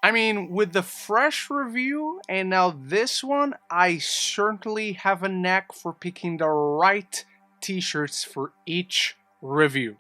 I mean, with the fresh review and now this one, I certainly have a knack for picking the right t-shirts for each review.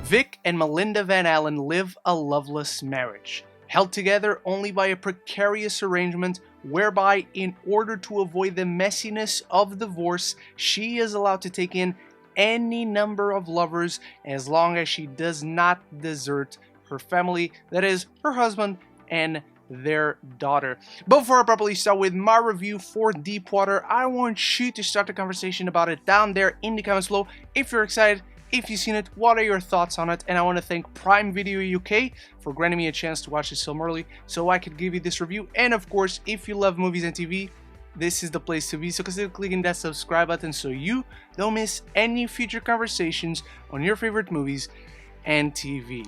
Vic and Melinda Van Allen live a loveless marriage, held together only by a precarious arrangement whereby, in order to avoid the messiness of divorce, she is allowed to take in any number of lovers as long as she does not desert her family, that is, her husband and their daughter. Before I properly start with my review for Deepwater, I want you to start the conversation about it down there in the comments below. If you're excited, if you've seen it, what are your thoughts on it? And I want to thank Prime Video UK for granting me a chance to watch this film early so I could give you this review. And of course, if you love movies and TV, this is the place to be, so consider clicking that subscribe button so you don't miss any future conversations on your favorite movies and TV.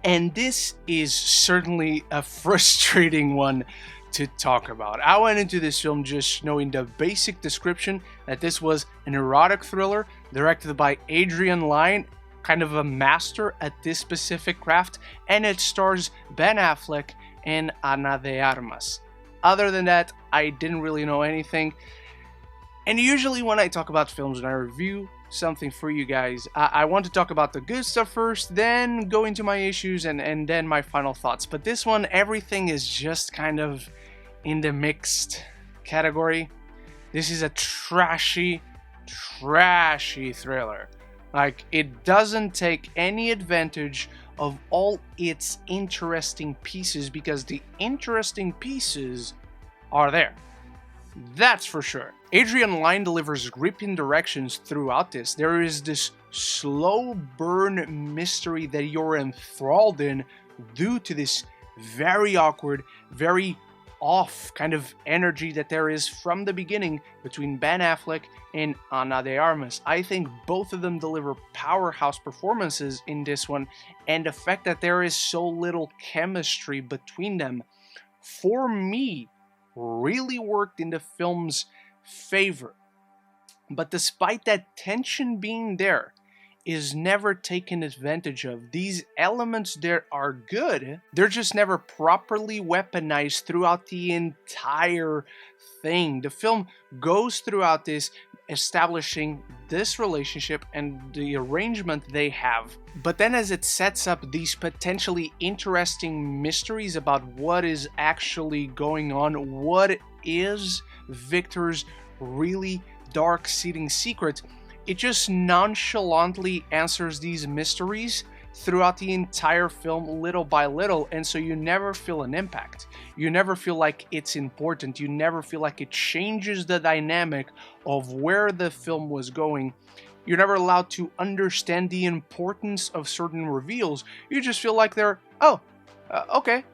And this is certainly a frustrating one to talk about. I went into this film just knowing the basic description that this was an erotic thriller directed by Adrian Lyne, kind of a master at this specific craft, and it stars Ben Affleck and Ana de Armas. Other than that, I didn't really know anything. And usually when I talk about films and I review something for you guys, I want to talk about the good stuff first, then go into my issues and then my final thoughts. But this one, everything is just kind of in the mixed category. This is a trashy thriller. Like, it doesn't take any advantage of all its interesting pieces, because the interesting pieces are there. That's for sure. Adrian Lyne delivers gripping directions throughout this. There is this slow burn mystery that you're enthralled in due to this very awkward, very off kind of energy that there is from the beginning between Ben Affleck and Ana de Armas. I think both of them deliver powerhouse performances in this one, and the fact that there is so little chemistry between them, for me, really worked in the film's favor. But despite that tension being there, is never taken advantage of. These elements there are good, they're just never properly weaponized throughout the entire thing. The film goes throughout this establishing this relationship and the arrangement they have, but then as it sets up these potentially interesting mysteries about what is actually going on, what is Victor's really dark-seating secret, it just nonchalantly answers these mysteries throughout the entire film little by little, and so you never feel an impact. You never feel like it's important. You never feel like it changes the dynamic of where the film was going. You're never allowed to understand the importance of certain reveals. You just feel like they're, okay.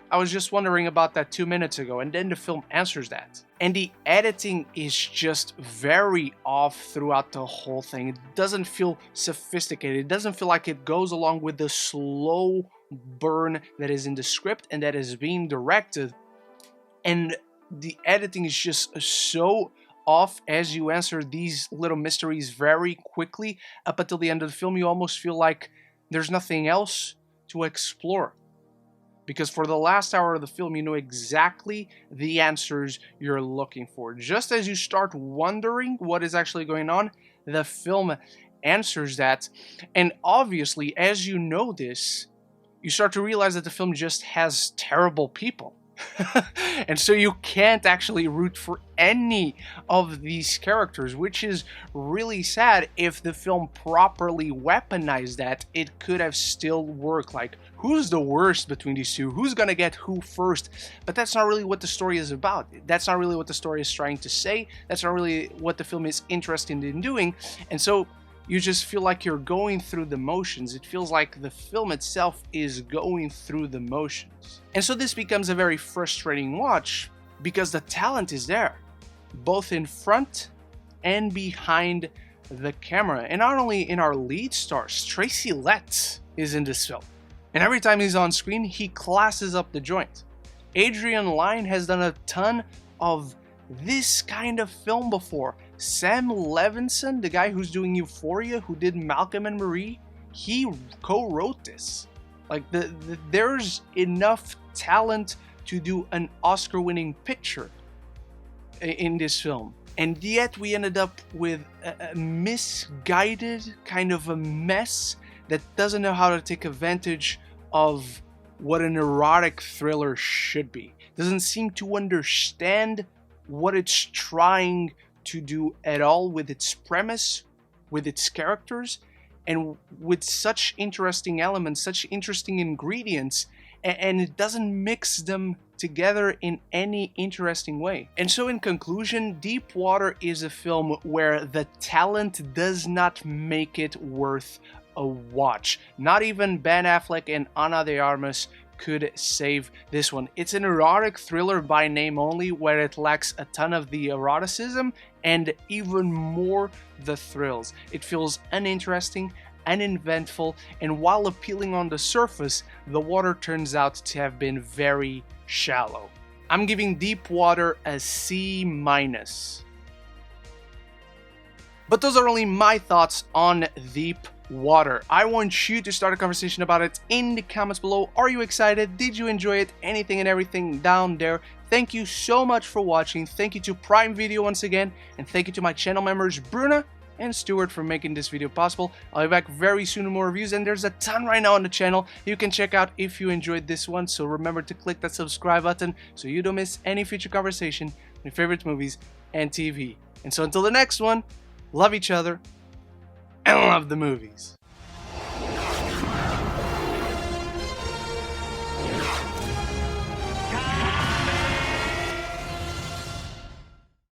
I was just wondering about that 2 minutes ago, and then the film answers that. And the editing is just very off throughout the whole thing. It doesn't feel sophisticated. It doesn't feel like it goes along with the slow burn that is in the script and that is being directed. And the editing is just so off as you answer these little mysteries very quickly. Up until the end of the film, you almost feel like there's nothing else to explore. Because for the last hour of the film, you know exactly the answers you're looking for. Just as you start wondering what is actually going on, the film answers that. And obviously, as you know this, you start to realize that the film just has terrible people. And so you can't actually root for any of these characters, which is really sad. If the film properly weaponized that, it could have still worked. Like, who's the worst between these two? Who's gonna get who first? But that's not really what the story is about. That's not really what the story is trying to say. That's not really what the film is interested in doing. And so you just feel like you're going through the motions. It feels like the film itself is going through the motions. And so this becomes a very frustrating watch because the talent is there, both in front and behind the camera. And not only in our lead stars, Tracy Letts is in this film. And every time he's on screen, he classes up the joint. Adrian Lyne has done a ton of this kind of film before. Sam Levinson, the guy who's doing Euphoria, who did Malcolm and Marie, he co-wrote this. Like, there's enough talent to do an Oscar-winning picture in this film. And yet we ended up with a misguided kind of a mess that doesn't know how to take advantage of what an erotic thriller should be. Doesn't seem to understand what it's trying to do at all with its premise, with its characters, and with such interesting elements, such interesting ingredients, and it doesn't mix them together in any interesting way. And so in conclusion, Deep Water is a film where the talent does not make it worth a watch. Not even Ben Affleck and Ana de Armas could save this one. It's an erotic thriller by name only, where it lacks a ton of the eroticism and even more the thrills. It feels uninteresting, uneventful, and while appealing on the surface, the water turns out to have been very shallow. I'm giving Deep Water a C-. But those are only my thoughts on Deep Water. I want you to start a conversation about it in the comments below. Are you excited? Did you enjoy it? Anything and everything down there. Thank you so much for watching. Thank you to Prime Video once again, and thank you to my channel members Bruna and Stuart for making this video possible. I'll be back very soon with more reviews, and there's a ton right now on the channel you can check out if you enjoyed this one, so remember to click that subscribe button so you don't miss any future conversation on your favorite movies and TV. And so until the next one, love each other and love the movies.